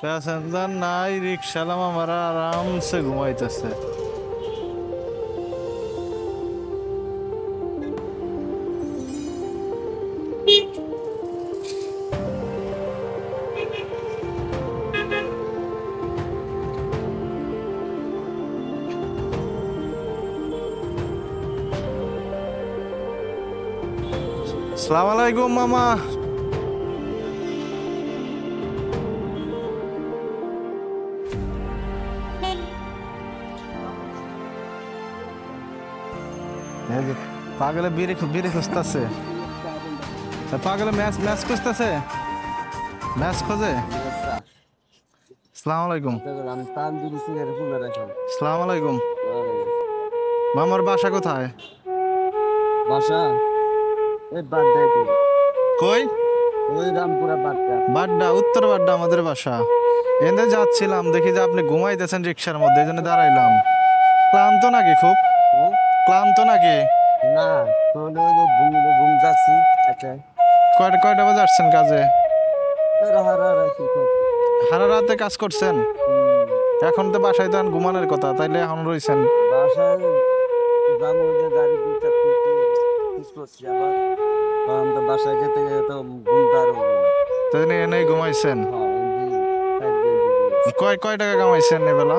Passenger নাই, রিক্সালাম আমরা আরামসে ঘুমাইতেছে। আসসালামু আলাইকুম মামা। পাগলে বিড়ি বিড়ি খুঁজতেছে, পাগলে ম্যাচ ম্যাচ খুঁজতেছে, ম্যাচ খোঁজে। আসসালামু আলাইকুম। আসসালামু আলাইকুম। মামার বাসা কোথায়? বাসা এই বাড্ডায়। কই? ওই রামপুরা বাড্ডা। বাড্ডা, উত্তর বাড্ডা আমাদের বাসা। এনে যাচ্ছিলাম, দেখি যে আপনি ঘুমাইতেছেন রিক্সার মধ্যে, এই জন্য দাঁড়াইলাম। ক্লান্ত নাকি খুব? হ্যাঁ? ক্লান্ত নাকি? না, তাহলে ওই যে ঘুম যাচ্ছি। আচ্ছা, কয়টা কয়টা বাজে আসছেন কাজে? রাখি। সারা রাতে কাজ করছেন? এখন তো বাসায় তো ঘুমানোর কথা, তাইলে এখন রয়েছেন? বাসায় যাবো, ওই যে গাড়ি দুই চারটে ঠিক করছি আবার। কারণ তো বাসায় যেতে যেতে তো ঘুমটা আর হবে না। তাই জন্য এনেই ঘুমাইছেন? হ্যাঁ, ওই যে সাইড দিয়ে দিবি। কয় কয় টাকা কামাইছেন এবেলা?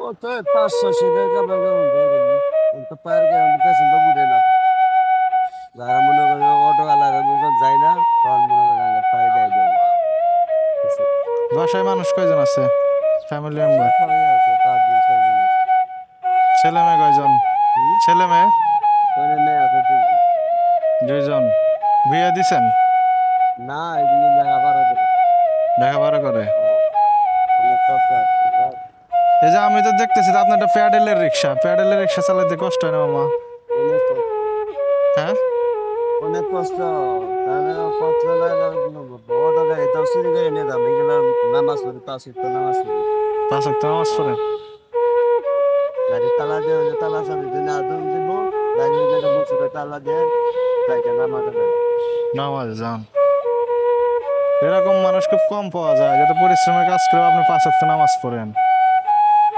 ও তো 500 টাকা তো পায়ের গ্যারান্টি পেছন তো বুঝে না। যারা মনে করে অটোওয়ালার যায় না, তখন মনে করে পায়ে দেয় দেবো। বাসায় মানুষ কয়জন আছে? Family member? সবাই আছে, 5 জন 6 জন আছে। ছেলে মেয়ে কয়জন? ছেলে মেয়ে? মেয়ে আছে 2 জন। 2 জন। বিয়ে দিছেন? না, এগুলি লেখাপড়া করে। লেখাপড়া করে? অনেক কষ্ট আছে। এই যে আমি তো দেখতেছি যে আপনার একটা প্যাডেলের রিক্সা, প্যাডেলের রিক্সা চালাতে কষ্ট হয় না মামা? অনেক কষ্ট। হ্যাঁ, অনেক কষ্ট। তাহলে পত্র অটো গাড়ি তাও চুরি করে নিয়ে যাবো। এগুলো নামাজ পড়ি, 5 ওয়াক্ত নামাজ পড়ি। 5 ওয়াক্ত নামাজ পড়েন? গাড়ির তালা দিয়ে, ওই যে তালা চাবি দিয়ে আদম দিব, গাড়ির যেটা মুসুরে তালা দিয়ে তাইকে নামাজে যাবে। নামাজ যান। এরকম মানুষ খুব কম পাওয়া যায়, যাতে পরিশ্রমের কাজ করে আপনি 5 ওয়াক্ত নামাজ পড়েন।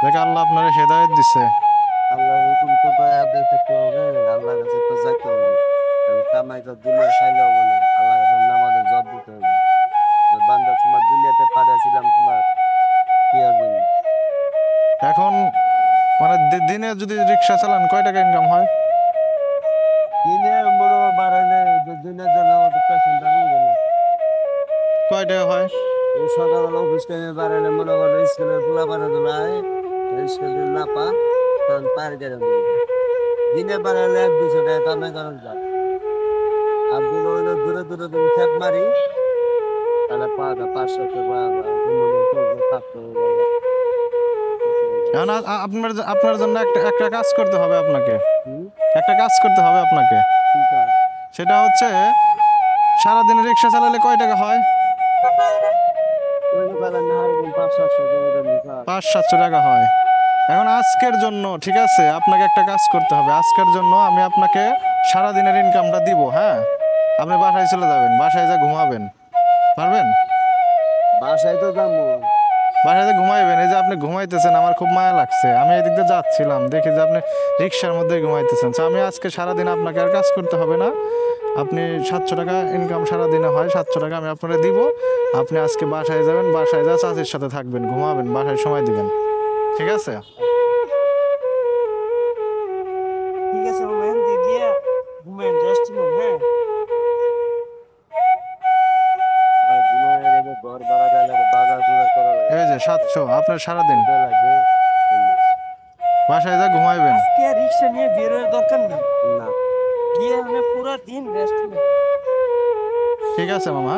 দেখে আল্লাহ আপনার হেদায়েত দিছে। আল্লাহর হুকুম তো আদায় করতে হবে, আল্লাহর কাছে তো যাইতে হবে। কামাই তো দুনিয়া খাইলে হবে না, আল্লাহর কাছে নামাজের জব দিতে হবে। বান্দা তোমার দুনিয়াতে পাঠিয়েছিলাম তোমার কি হবে। এখন মানে দিনে যদি রিক্সা চালান কয় টাকা ইনকাম হয়? দিনে মনে হয় বাড়াইলে দিনের জন্য আমাদের পেশেন্টটা বুঝবে না। কয় টাকা হয়? এই সকালবেলা অফিস টাইমে বাড়াইলে মনে করো স্কুলে পোলা পাঠাতে হয়, স্কুল যদি না পা তখন পায়ের গেড়ে দিনে বাড়াইলে 1-200 টাকা কামাই করা যায়। আর দিন হইলো দূরে দূরে তুমি খেপ মারি, তাহলে পাওয়া যায় 500 টাকা এখন আপনার আপনার জন্য একটা একটা কাজ করতে হবে আপনাকে, একটা কাজ করতে হবে আপনাকে। সেটা হচ্ছে সারাদিন রিক্সা চালালে কয় টাকা হয়? 500-700 টাকা হয়। এখন আজকের জন্য ঠিক আছে, আপনাকে একটা কাজ করতে হবে। আজকের জন্য আমি আপনাকে সারাদিনের ইনকামটা দিব। হ্যাঁ, আপনি বাসায় চলে যাবেন, বাসায় যা ঘুমাবেন। পারবেন? বাসায় তো যাবো। বাসায় ঘুমাইবেন। এই যে আপনি ঘুমাইতেছেন, আমার খুব মায়া লাগছে। আমি এদিক দিয়ে যাচ্ছিলাম, দেখি যে আপনি রিক্সার মধ্যে ঘুমাইতেছেন। তো আমি আজকে সারাদিন আপনাকে আর কাজ করতে হবে না। আপনি 700 টাকা ইনকাম সারাদিনে হয়, 700 টাকা আমি আপনাকে দিব। আপনি আজকে বাসায় যাবেন, বাসায় যা চাচির সাথে থাকবেন, ঘুমাবেন, বাসায় সময় দিবেন। ঠিক আছে? ঠিক আছে, ঘুমেন, রেস্ট নিন। হ্যাঁ, ঘর ভাড়া দেওয়া লাগে, বাজার জোগাড় করা লাগে। এই যে 700 আপনার সারাদিন। লাগে বাসায় যা ঘুমাইবেন। আজকে রিক্সা নিয়ে বেরোর দরকার নেই। না, গিয়ে পুরো দিন রেস্ট নিন। ঠিক আছে মামা।